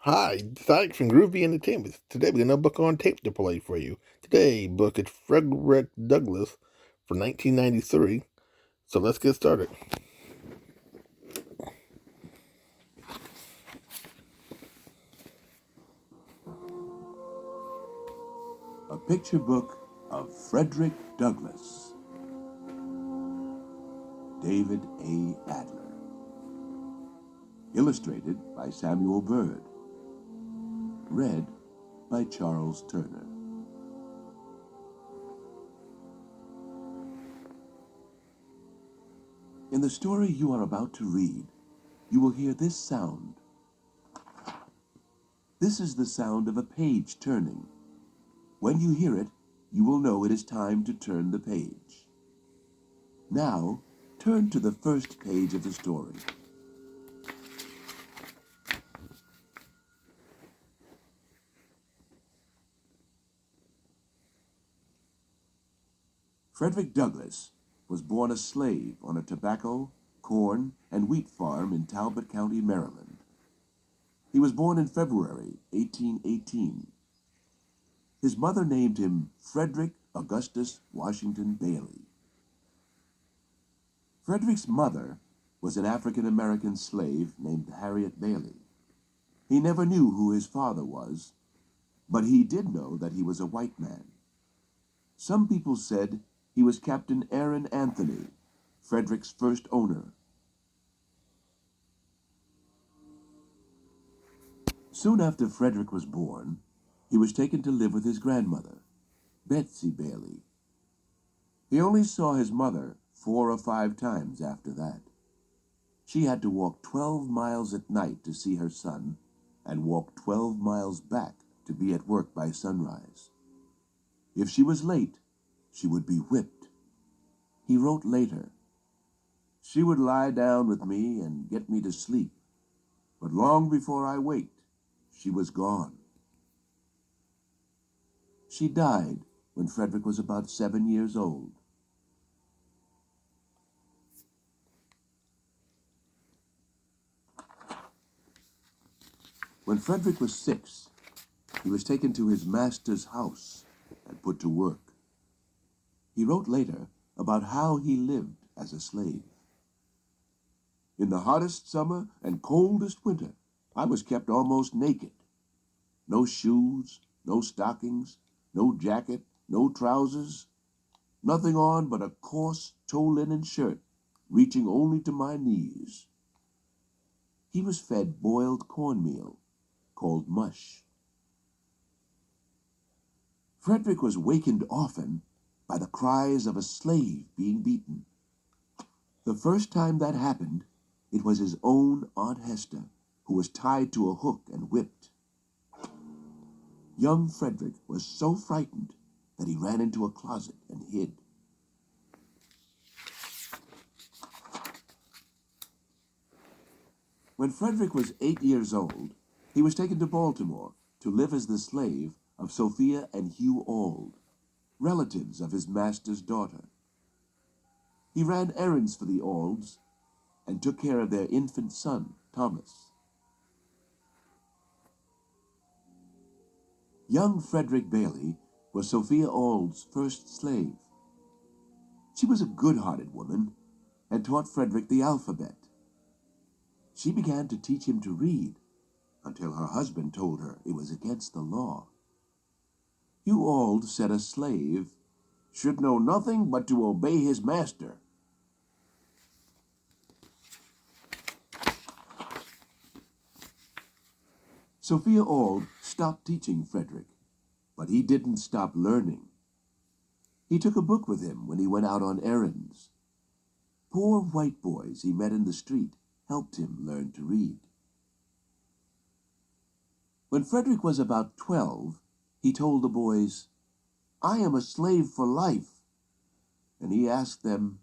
Hi, it's Alex from Groovy Entertainment. Today we got another book on tape to play for you. Today book is Fredrick Douglas from 1993. So let's get started. A picture book of Fredrick Douglass. David A. Adler. Illustrated by Samuel Bird. Read by Charles Turner. In the story you are about to read, you will hear this sound. This is the sound of a page turning. When you hear it, you will know it is time to turn the page. Now, turn to the first page of the story. Fredrick Douglass was born a slave on a tobacco, corn, and wheat farm in Talbot County, Maryland. He was born in February 1818. His mother named him Frederick Augustus Washington Bailey. Frederick's mother was an African-American slave named Harriet Bailey. He never knew who his father was, but he did know that he was a white man. Some people said he was Captain Aaron Anthony, Frederick's first owner. Soon after Frederick was born, he was taken to live with his grandmother, Betsy Bailey. He only saw his mother 4 or 5 times after that. She had to walk 12 miles at night to see her son, and walk 12 miles back to be at work by sunrise. If she was late, she would be whipped. He wrote later, "She would lie down with me and get me to sleep, but long before I waked, she was gone." She died when Frederick was about 7 years old. When Frederick was 6, he was taken to his master's house and put to work. He wrote later about how he lived as a slave. "In the hottest summer and coldest winter, I was kept almost naked. No shoes, no stockings, no jacket, no trousers, nothing on but a coarse tow linen shirt reaching only to my knees." He was fed boiled cornmeal, called mush. Frederick was wakened often by the cries of a slave being beaten. The first time that happened, it was his own Aunt Hester, who was tied to a hook and whipped. Young Frederick was so frightened that he ran into a closet and hid. When Frederick was 8 years old, he was taken to Baltimore to live as the slave of Sophia and Hugh Auld, relatives of his master's daughter. He ran errands for the Aulds and took care of their infant son, Thomas. Young Frederick Bailey was Sophia Auld's first slave. She was a good-hearted woman and taught Frederick the alphabet. She began to teach him to read until her husband told her it was against the law. Hugh Auld said a slave should know nothing but to obey his master. Sophia Auld stopped teaching Frederick, but he didn't stop learning. He took a book with him when he went out on errands. Poor white boys he met in the street helped him learn to read. When Frederick was about 12, he told the boys, "I am a slave for life." And he asked them,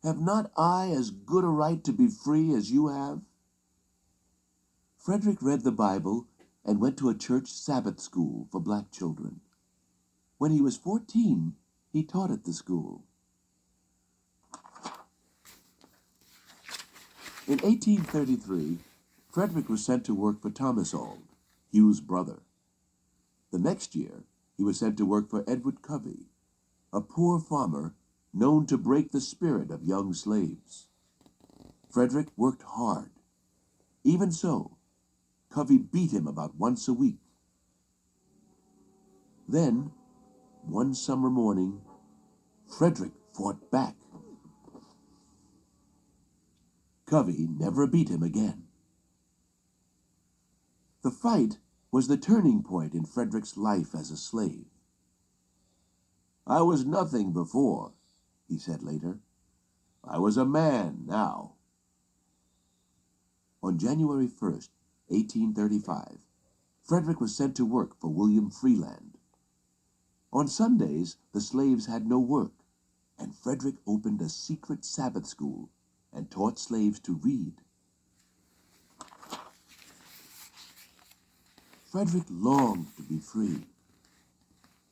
"Have not I as good a right to be free as you have?" Frederick read the Bible and went to a church Sabbath school for black children. When he was 14, he taught at the school. In 1833, Frederick was sent to work for Thomas Auld, Hugh's brother. The next year, he was sent to work for Edward Covey, a poor farmer known to break the spirit of young slaves. Fredrick worked hard. Even so, Covey beat him about once a week. Then, one summer morning, Fredrick fought back. Covey never beat him again. The fight was the turning point in Fredrick's life as a slave. "I was nothing before," he said later. "I was a man now." On January 1st, 1835, Fredrick was sent to work for William Freeland. On Sundays, the slaves had no work, and Fredrick opened a secret Sabbath school and taught slaves to read. Fredrick longed to be free.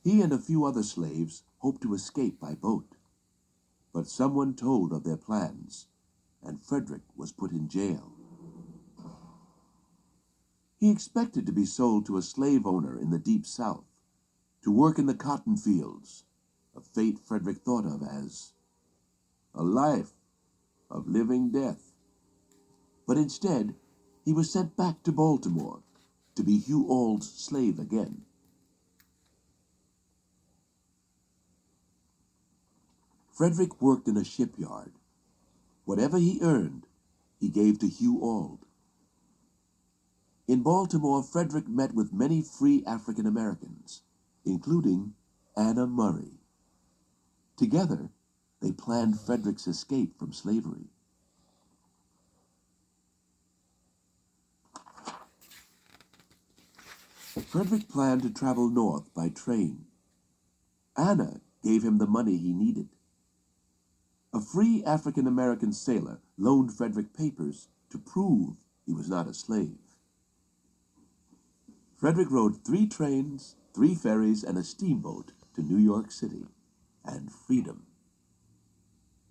He and a few other slaves hoped to escape by boat, but someone told of their plans, and Fredrick was put in jail. He expected to be sold to a slave owner in the Deep South, to work in the cotton fields, a fate Fredrick thought of as a life of living death. But instead, he was sent back to Baltimore to be Hugh Auld's slave again. Fredrick worked in a shipyard. Whatever he earned, he gave to Hugh Auld. In Baltimore, Fredrick met with many free African Americans, including Anna Murray. Together, they planned Fredrick's escape from slavery. Fredrick planned to travel north by train. Anna gave him the money he needed. A free African-American sailor loaned Fredrick papers to prove he was not a slave. Fredrick rode 3 trains, 3 ferries, and a steamboat to New York City and freedom.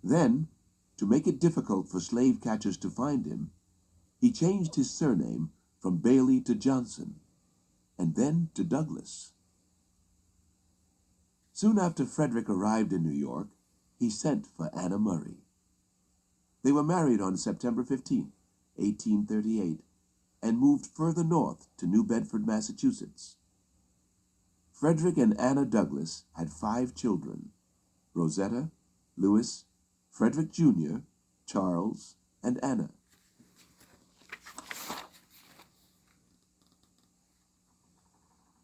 Then, to make it difficult for slave catchers to find him, he changed his surname from Bailey to Johnson, and then to Douglas. Soon after Fredrick arrived in New York, he sent for Anna Murray. They were married on September 15, 1838, and moved further north to New Bedford, Massachusetts. Fredrick and Anna Douglas had 5 children: Rosetta, Louis, Fredrick Jr., Charles, and Anna.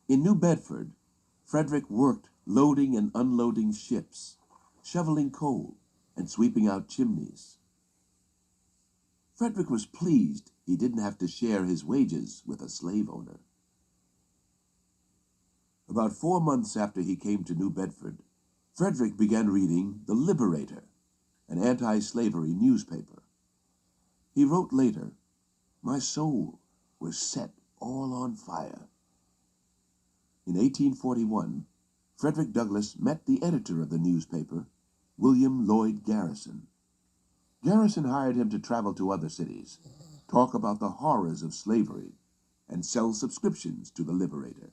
In New Bedford, Fredrick worked loading and unloading ships, shoveling coal, and sweeping out chimneys. Fredrick was pleased he didn't have to share his wages with a slave owner. About 4 months after he came to New Bedford, Fredrick began reading The Liberator, an anti-slavery newspaper. He wrote later, "My soul was set all on fire." In 1841, Fredrick Douglass met the editor of the newspaper, William Lloyd Garrison. Garrison hired him to travel to other cities, talk about the horrors of slavery, and sell subscriptions to The Liberator.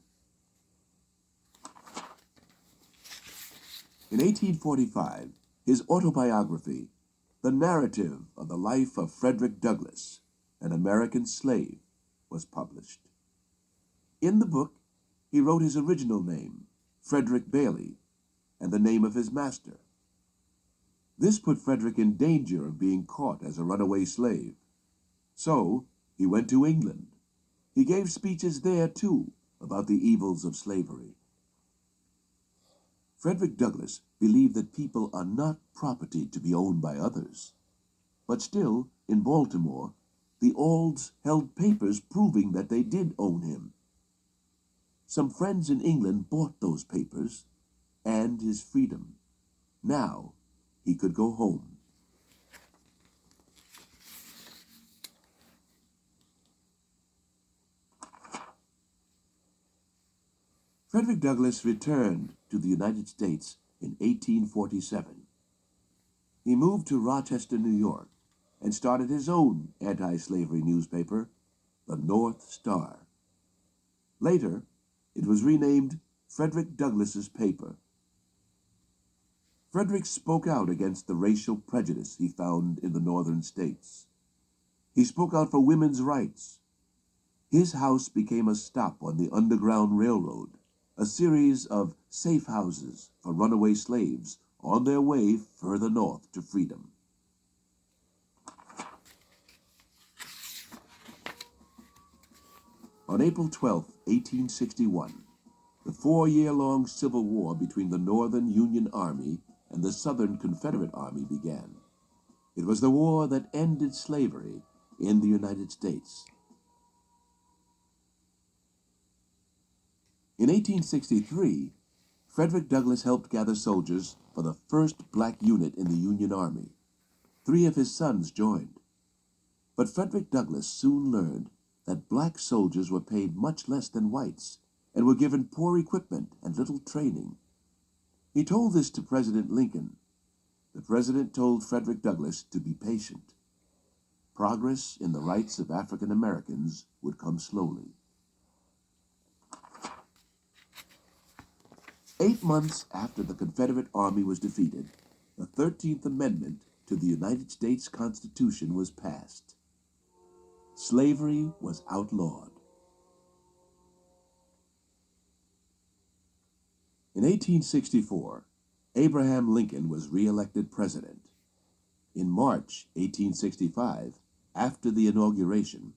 In 1845, his autobiography, The Narrative of the Life of Fredrick Douglass, an American Slave, was published. In the book, he wrote his original name, Fredrick Bailey, and the name of his master. This put Fredrick in danger of being caught as a runaway slave. So he went to England. He gave speeches there, too, about the evils of slavery. Fredrick Douglass believed that people are not property to be owned by others. But still, in Baltimore, the Aulds held papers proving that they did own him. Some friends in England bought those papers and his freedom. Now he could go home. Fredrick Douglass returned to the United States in 1847. He moved to Rochester, New York, and started his own anti-slavery newspaper, the North Star. Later, it was renamed Fredrick Douglass's paper. Fredrick spoke out against the racial prejudice he found in the northern states. He spoke out for women's rights. His house became a stop on the Underground Railroad, a series of safe houses for runaway slaves on their way further north to freedom. On April 12, 1861, the 4-year-long Civil War between the Northern Union Army and the Southern Confederate Army began. It was the war that ended slavery in the United States. In 1863, Fredrick Douglass helped gather soldiers for the first black unit in the Union Army. 3 of his sons joined. But Fredrick Douglass soon learned that black soldiers were paid much less than whites and were given poor equipment and little training. He told this to President Lincoln. The president told Fredrick Douglass to be patient. Progress in the rights of African Americans would come slowly. 8 months after the Confederate Army was defeated, the 13th Amendment to the United States Constitution was passed. Slavery was outlawed. In 1864, Abraham Lincoln was re-elected president. In March 1865, after the inauguration,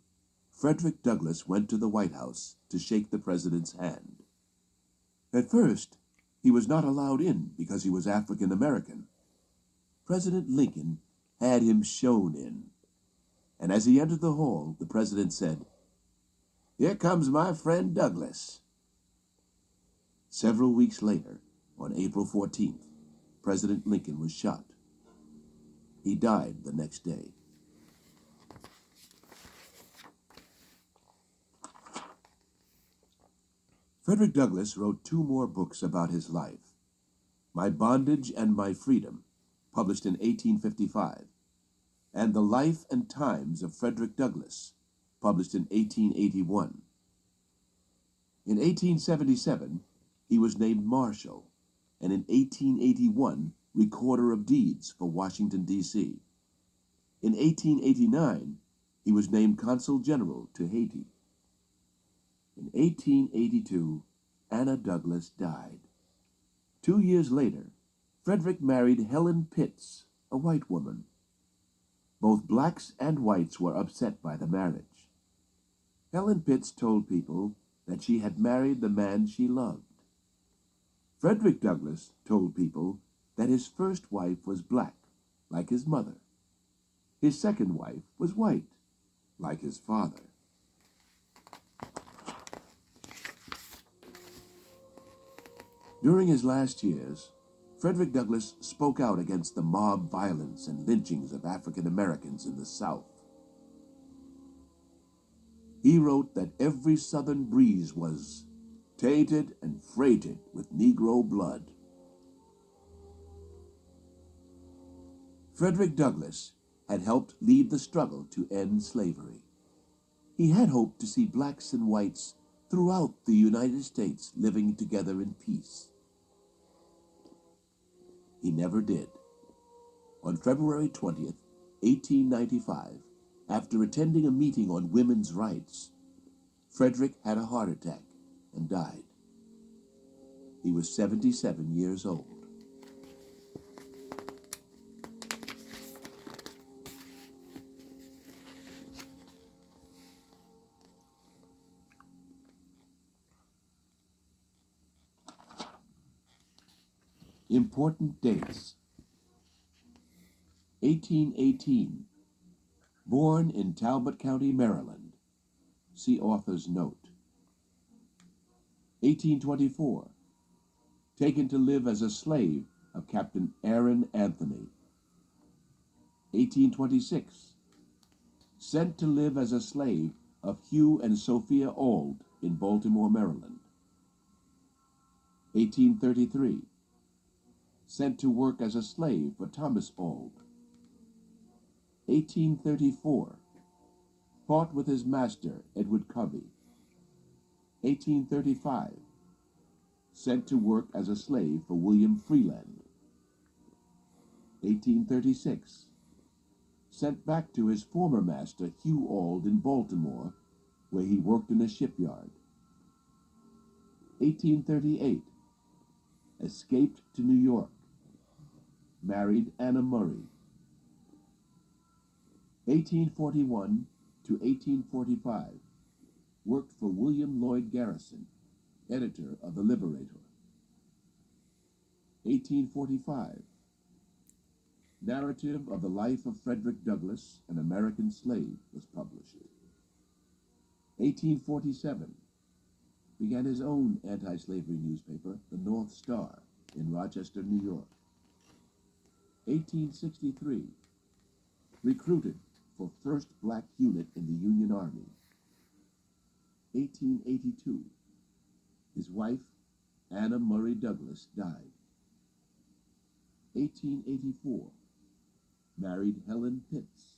Fredrick Douglass went to the White House to shake the president's hand. At first, he was not allowed in because he was African American. President Lincoln had him shown in. And as he entered the hall, the president said, "Here comes my friend Douglass." Several weeks later, on April 14th, President Lincoln was shot. He died the next day. Fredrick Douglass wrote 2 more books about his life. My Bondage and My Freedom, published in 1855, and The Life and Times of Fredrick Douglass, published in 1881. In 1877, he was named Marshal, and in 1881, Recorder of Deeds for Washington, D.C. In 1889, he was named Consul General to Haiti. In 1882, Anna Douglass died. 2 years later, Fredrick married Helen Pitts, a white woman. Both blacks and whites were upset by the marriage. Helen Pitts told people that she had married the man she loved. Fredrick Douglass told people that his first wife was black, like his mother. His second wife was white, like his father. During his last years, Fredrick Douglass spoke out against the mob violence and lynchings of African Americans in the South. He wrote that every southern breeze was tainted and freighted with Negro blood. Fredrick Douglass had helped lead the struggle to end slavery. He had hoped to see blacks and whites throughout the United States living together in peace. He never did. On February 20th, 1895, after attending a meeting on women's rights, Fredrick had a heart attack and died. He was 77 years old. Important dates. 1818, born in Talbot County, Maryland. See author's note. 1824, taken to live as a slave of Captain Aaron Anthony. 1826, sent to live as a slave of Hugh and Sophia Auld in Baltimore, Maryland. 1833, sent to work as a slave for Thomas Auld. 1834, fought with his master, Edward Covey. 1835. Sent to work as a slave for William Freeland. 1836. Sent back to his former master, Hugh Auld, in Baltimore, where he worked in a shipyard. 1838. Escaped to New York. Married Anna Murray. 1841 to 1845. Worked for William Lloyd Garrison, editor of The Liberator. 1845. Narrative of the Life of Fredrick Douglas, an American Slave, was published. 1847. Began his own anti-slavery newspaper, the North Star, in Rochester, New York. 1863. Recruited for 1st Black Unit in the Union Army. 1882. His wife, Anna Murray Douglas, died. 1884. Married Helen Pitts.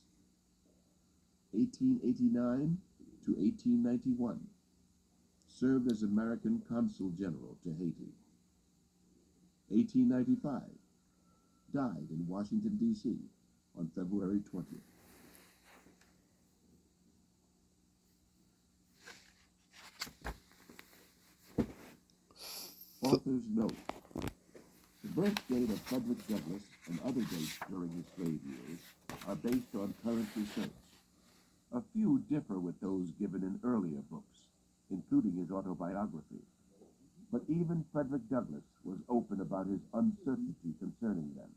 1889 to 1891. Served as American Consul General to Haiti. 1895. Died in Washington, D.C. on February 20th. Author's note. The birth date of Fredrick Douglass and other dates during his slave years are based on current research. A few differ with those given in earlier books, including his autobiography. But even Fredrick Douglass was open about his uncertainty concerning them.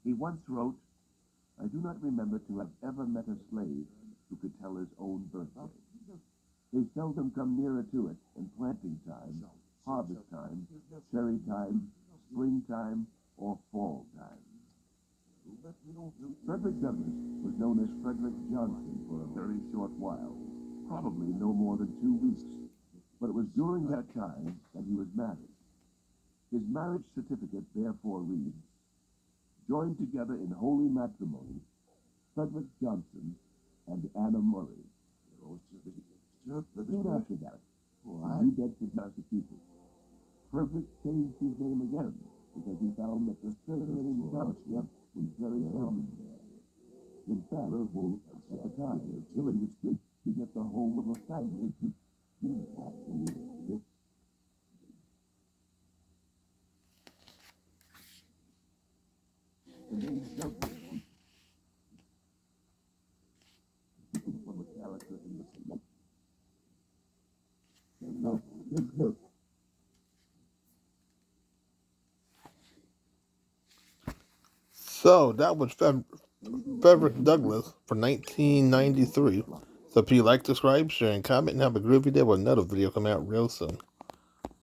He once wrote, "I do not remember to have ever met a slave who could tell his own birthday. They seldom come nearer to it in planting time, harvest time, cherry time, springtime, or fall time." Fredrick Douglass was known as Frederick Johnson for a very short while, probably no more than 2 weeks, but it was during that time that he was married. His marriage certificate therefore reads, "Joined together in holy matrimony, Fredrick Johnson and Anna Murray." Soon after that, in New Bedford, Massachusetts, Fredrick changed his name again because he found that the circulating township was very common there. In fact, at the time, it was good to get the home of a family. The name Douglas from a character in the film. So that was Fredrick Douglass for 1993. So if you like, subscribe, share, and comment, and have a groovy day with another video coming out real soon.